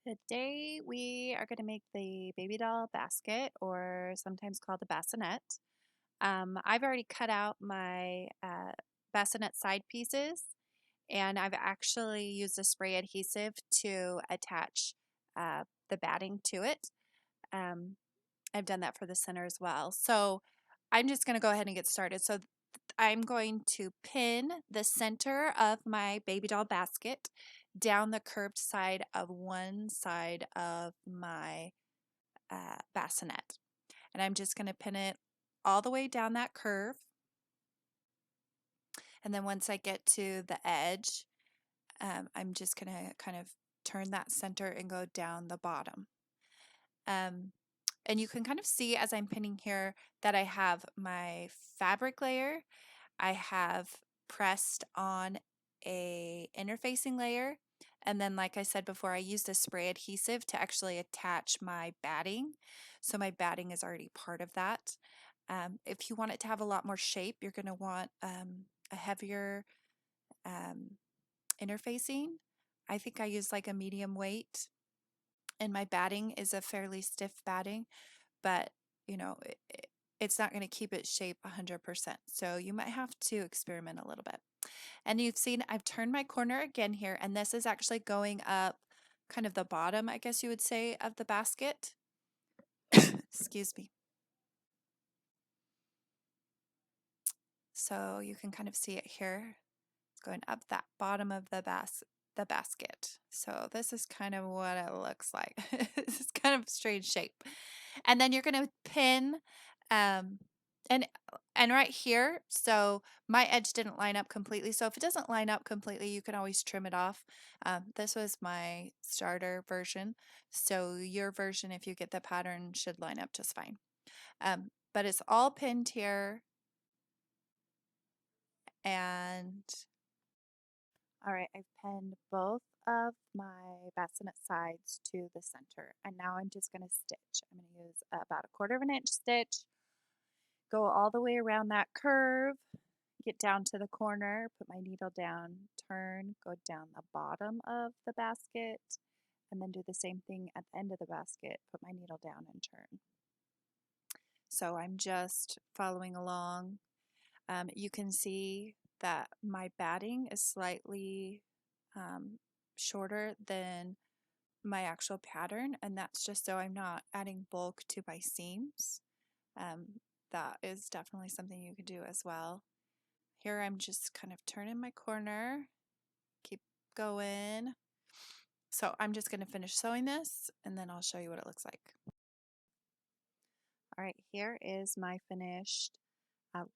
Today we are going to make the baby doll basket, or sometimes called a bassinet. I've already cut out my bassinet side pieces, and I've actually used a spray adhesive to attach the batting to it. Um, I've done that for the center as well. So I'm just going to go ahead and get started. So I'm going to pin the center of my baby doll basket down the curved side of one side of my bassinet. And I'm just going to pin it all the way down that curve. And then once I get to the edge, I'm just going to kind of turn that center and go down the bottom. And you can kind of see as I'm pinning here that I have my fabric layer. I have pressed on a interfacing layer, and then like I said before, I used a spray adhesive to actually attach my batting, so my batting is already part of that. If you want it to have a lot more shape, you're going to want a heavier um, interfacing. I think I use like a medium weight, and my batting is a fairly stiff batting, but you know it's not going to keep its shape 100%, so you might have to experiment a little bit. And you've seen I've turned my corner again here, and this is actually going up kind of the bottom, I guess you would say, of the basket. Excuse me. So you can kind of see it here. It's going up that bottom of the basket. So this is kind of what it looks like. It's kind of strange shape. And then you're going to pin um and right here, so my edge didn't line up completely. So if it doesn't line up completely, you can always trim it off. This was my starter version. So your version, if you get the pattern, should line up just fine. But it's all pinned here. And all right, I've pinned both of my bassinet sides to the center, and now I'm just going to stitch. I'm going to use about a 1/4 of an inch stitch, go all the way around that curve, get down to the corner, put my needle down, turn, go down the bottom of the basket, and then do the same thing at the end of the basket, put my needle down and turn. So I'm just following along. You can see that my batting is slightly shorter than my actual pattern, and that's just so I'm not adding bulk to my seams. That is definitely something you could do as well. Here I'm just kind of turning my corner, keep going. So I'm just going to finish sewing this, and then I'll show you what it looks like. All right, here is my finished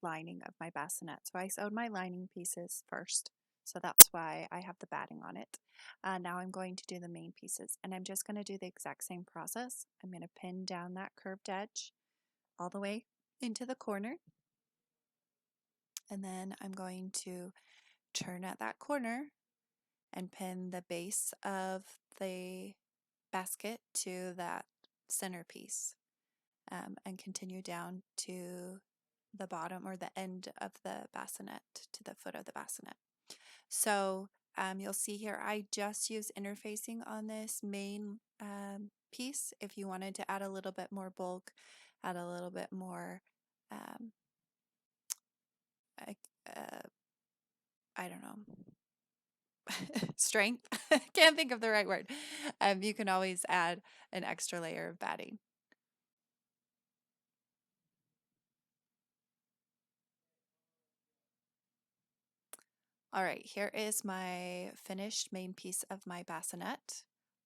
lining of my bassinet. So I sewed my lining pieces first, so that's why I have the batting on it. Now I'm going to do the main pieces, and I'm just going to do the exact same process. I'm going to pin down that curved edge all the way into the corner, and then I'm going to turn at that corner and pin the base of the basket to that centerpiece, and continue down to the bottom or the end of the bassinet to the foot of the bassinet. So you'll see here I just use interfacing on this main piece. If you wanted to add a little bit more bulk, add a little bit more um, uh, I don't know, strength. Can't think of the right word. You can always add an extra layer of batting. All right, here is my finished main piece of my bassinet.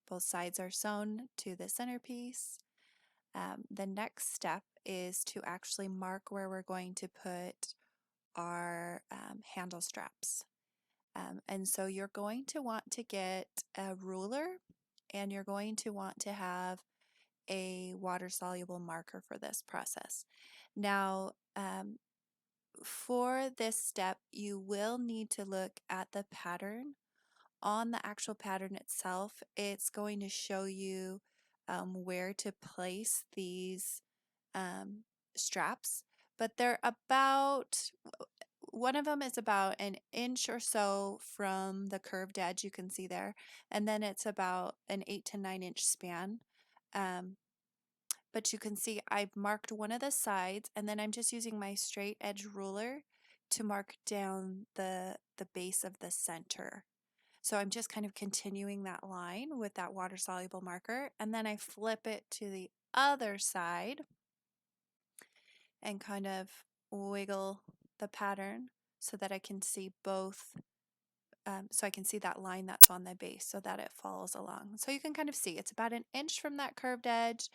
Both sides are sewn to the centerpiece. The next step is to actually mark where we're going to put our handle straps. And so you're going to want to get a ruler, and you're going to want to have a water-soluble marker for this process. Now, for this step, you will need to look at the pattern. On the actual pattern itself, it's going to show you where to place these straps, but they're about, one of them is about an inch or so from the curved edge, you can see there, and then it's about an 8 to 9 inch span. Um, but you can see I've marked one of the sides, and then I'm just using my straight edge ruler to mark down the base of the center. So I'm just kind of continuing that line with that water soluble marker, and then I flip it to the other side and kind of wiggle the pattern so that I can see both, so I can see that line that's on the base so that it follows along. So you can kind of see it's about an inch from that curved edge,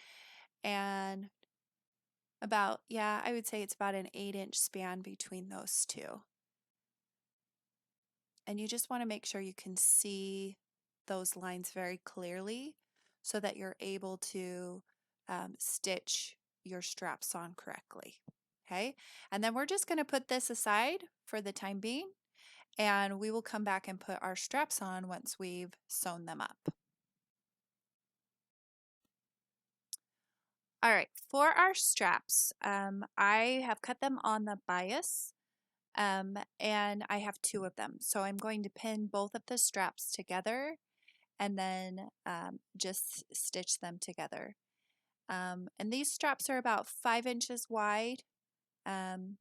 and about, yeah, I would say it's about an 8 inch span between those two. And you just want to make sure you can see those lines very clearly so that you're able to stitch your straps on correctly. Okay, and then we're just going to put this aside for the time being, and we will come back and put our straps on once we've sewn them up. All right, for our straps, I have cut them on the bias, and I have two of them. So I'm going to pin both of the straps together and then just stitch them together. And these straps are about 5 inches wide. Um,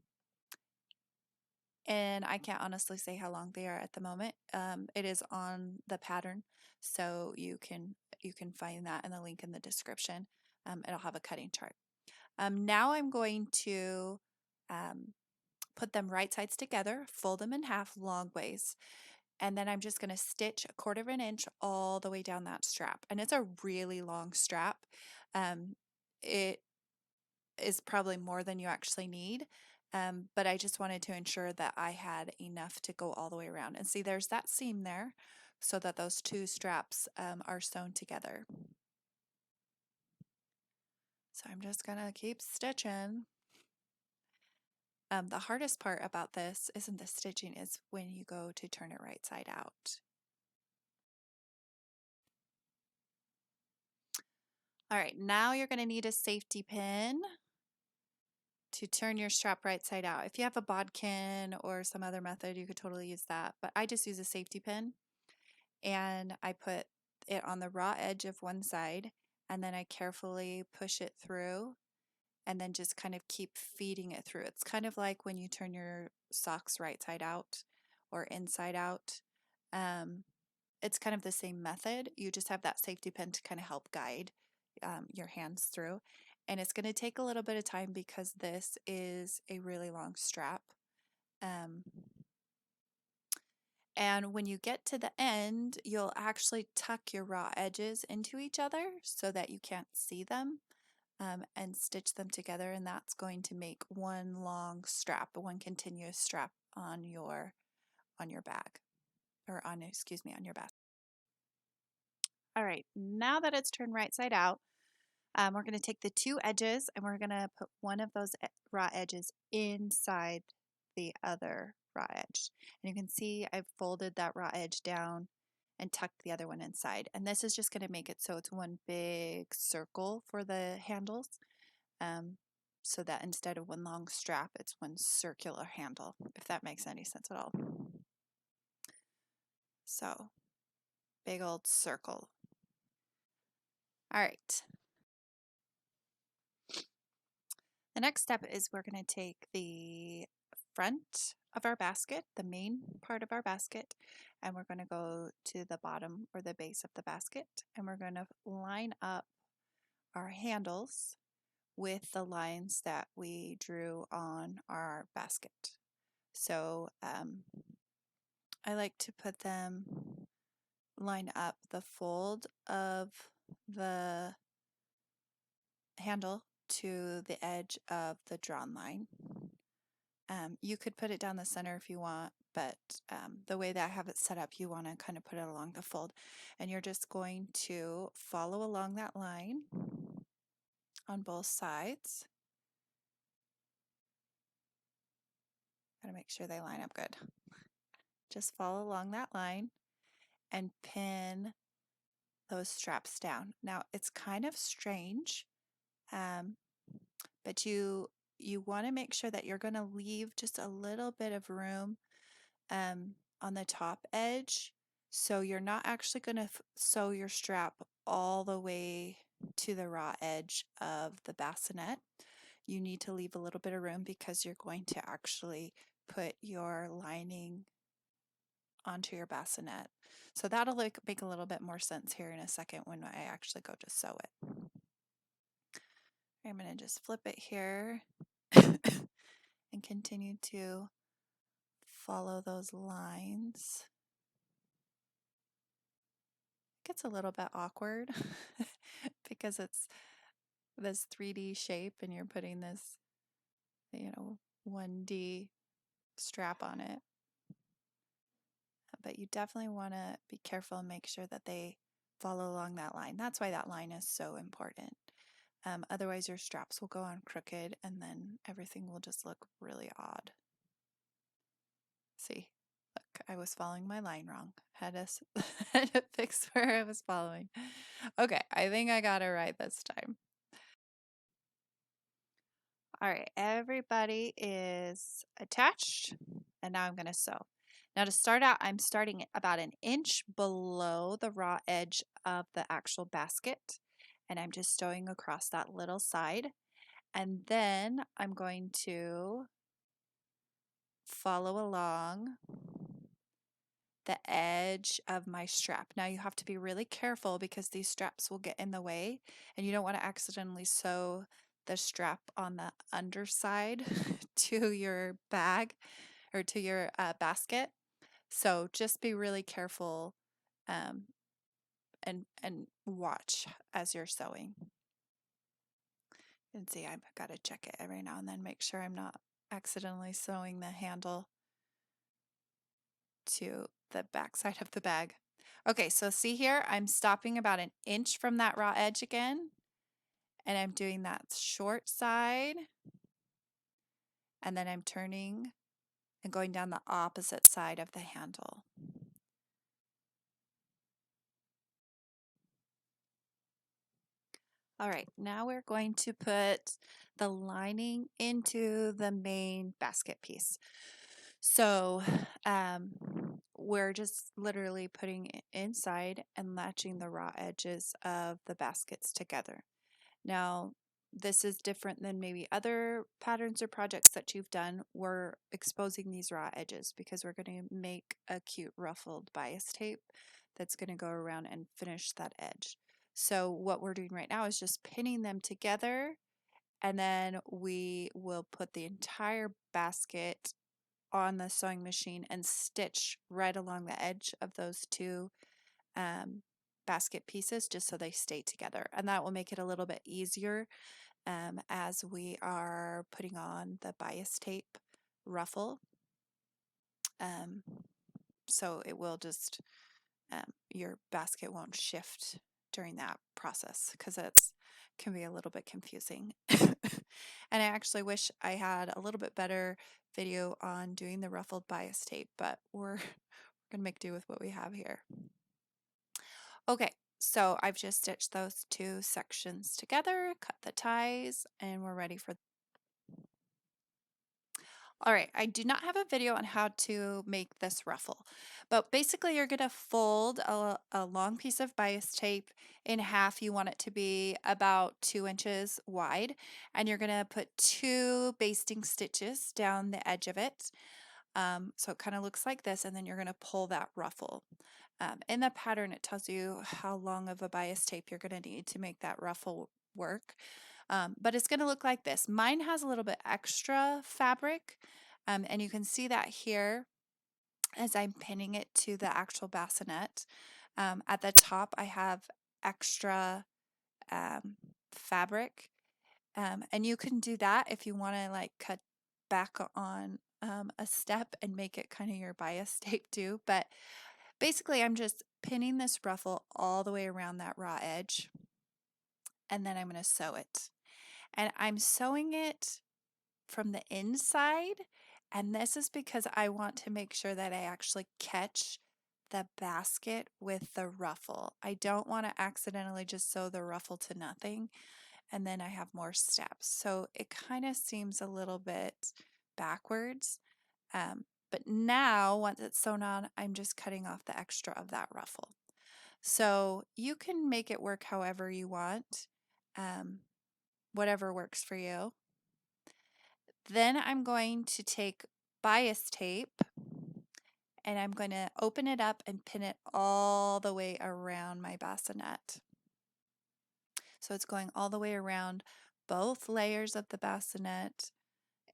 and I can't honestly say how long they are at the moment. It is on the pattern, so you can find that in the link in the description. It'll have a cutting chart. Now I'm going to put them right sides together, fold them in half long ways, and then I'm just going to stitch 1/4 inch all the way down that strap. And it's a really long strap. It is probably more than you actually need. But I just wanted to ensure that I had enough to go all the way around. And see, there's that seam there so that those two straps are sewn together. So I'm just going to keep stitching. The hardest part about this isn't the stitching, it's when you go to turn it right side out. All right, now you're going to need a safety pin to turn your strap right side out. If you have a bodkin or some other method, you could totally use that, but I just use a safety pin, and I put it on the raw edge of one side, and then I carefully push it through and then just kind of keep feeding it through. It's kind of like when you turn your socks right side out or inside out. It's kind of the same method. You just have that safety pin to kind of help guide your hands through. And it's going to take a little bit of time because this is a really long strap. And when you get to the end, you'll actually tuck your raw edges into each other so that you can't see them, and stitch them together. And that's going to make one long strap, one continuous strap on your bag, or on, excuse me, on your basket. All right, now that it's turned right side out, we're going to take the two edges and we're going to put one of those raw edges inside the other raw edge. And you can see I've folded that raw edge down and tucked the other one inside. And this is just going to make it so it's one big circle for the handles, so that instead of one long strap, it's one circular handle, if that makes any sense at all. So, big old circle. All right. The next step is we're going to take the front of our basket, the main part of our basket, and we're going to go to the bottom or the base of the basket, and we're going to line up our handles with the lines that we drew on our basket. So I like to put them, line up the fold of the handle to the edge of the drawn line. You could put it down the center if you want, but the way that I have it set up, you want to kind of put it along the fold. And you're just going to follow along that line on both sides. Gotta make sure they line up good. Just follow along that line and pin those straps down. Now, it's kind of strange, but you you want to make sure that you're going to leave just a little bit of room on the top edge. So you're not actually going to sew your strap all the way to the raw edge of the bassinet. You need to leave a little bit of room because you're going to actually put your lining onto your bassinet. So that'll make a little bit more sense here in a second when I actually go to sew it. I'm going to just flip it here and continue to follow those lines. It gets a little bit awkward because it's this 3D shape and you're putting this, 1D strap on it. But you definitely want to be careful and make sure that they follow along that line. That's why that line is so important. Otherwise, your straps will go on crooked and then everything will just look really odd. See, look, I was following my line wrong. Had to fix where I was following. Okay, I think I got it right this time. All right, everybody is attached, and now I'm going to sew. Now to start out, I'm starting about an inch below the raw edge of the actual basket, and I'm just sewing across that little side. And then I'm going to follow along the edge of my strap. Now you have to be really careful because these straps will get in the way, and you don't want to accidentally sew the strap on the underside to your bag or to your basket. So just be really careful um, and watch as you're sewing. And see, I've got to check it every now and then, make sure I'm not accidentally sewing the handle to the back side of the bag. Okay, so see here, I'm stopping about an inch from that raw edge again, and I'm doing that short side, and then I'm turning and going down the opposite side of the handle. All right, now we're going to put the lining into the main basket piece. So we're just literally putting it inside and latching the raw edges of the baskets together. Now, this is different than maybe other patterns or projects that you've done. We're exposing these raw edges because we're going to make a cute ruffled bias tape that's going to go around and finish that edge. So what we're doing right now is just pinning them together, and then we will put the entire basket on the sewing machine and stitch right along the edge of those two basket pieces just so they stay together. And that will make it a little bit easier as we are putting on the bias tape ruffle. So it will just, your basket won't shift during that process because it can be a little bit confusing. And I actually wish I had a little bit better video on doing the ruffled bias tape, but we're going to make do with what we have here. Okay, so I've just stitched those two sections together, cut the ties, and we're ready for. All right, I do not have a video on how to make this ruffle, but basically you're going to fold a long piece of bias tape in half. You want it to be about 2 inches wide, and you're going to put 2 basting stitches down the edge of it. So it kind of looks like this, and then you're going to pull that ruffle. In the pattern, it tells you how long of a bias tape you're going to need to make that ruffle work. But it's going to look like this. Mine has a little bit extra fabric, and you can see that here as I'm pinning it to the actual bassinet. At the top, I have extra fabric, and you can do that if you want to like cut back on a step and make it kind of your bias tape too. But basically, I'm just pinning this ruffle all the way around that raw edge, and then I'm going to sew it. And I'm sewing it from the inside, and this is because I want to make sure that I actually catch the basket with the ruffle. I don't want to accidentally just sew the ruffle to nothing. and then I have more steps. So it kind of seems a little bit backwards. But now, once it's sewn on, I'm just cutting off the extra of that ruffle. So you can make it work however you want, um, whatever works for you. Then I'm going to take bias tape and I'm going to open it up and pin it all the way around my bassinet. So it's going all the way around both layers of the bassinet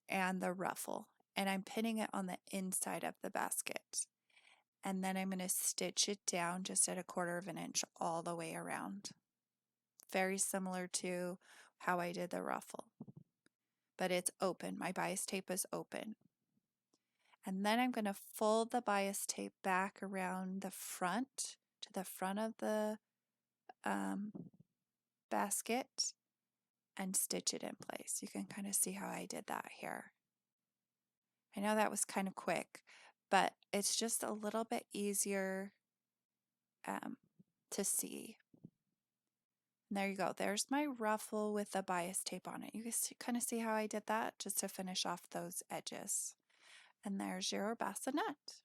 and the ruffle. And I'm pinning it on the inside of the basket. And then I'm going to stitch it down just at 1/4 of an inch all the way around. Very similar to how I did the ruffle. But it's open. My bias tape is open. And then I'm going to fold the bias tape back around the front to the front of the basket and stitch it in place. You can kind of see how I did that here. I know that was kind of quick, but it's just a little bit easier to see. And there you go. There's my ruffle with the bias tape on it. You can kind of see how I did that just to finish off those edges. And there's your bassinet.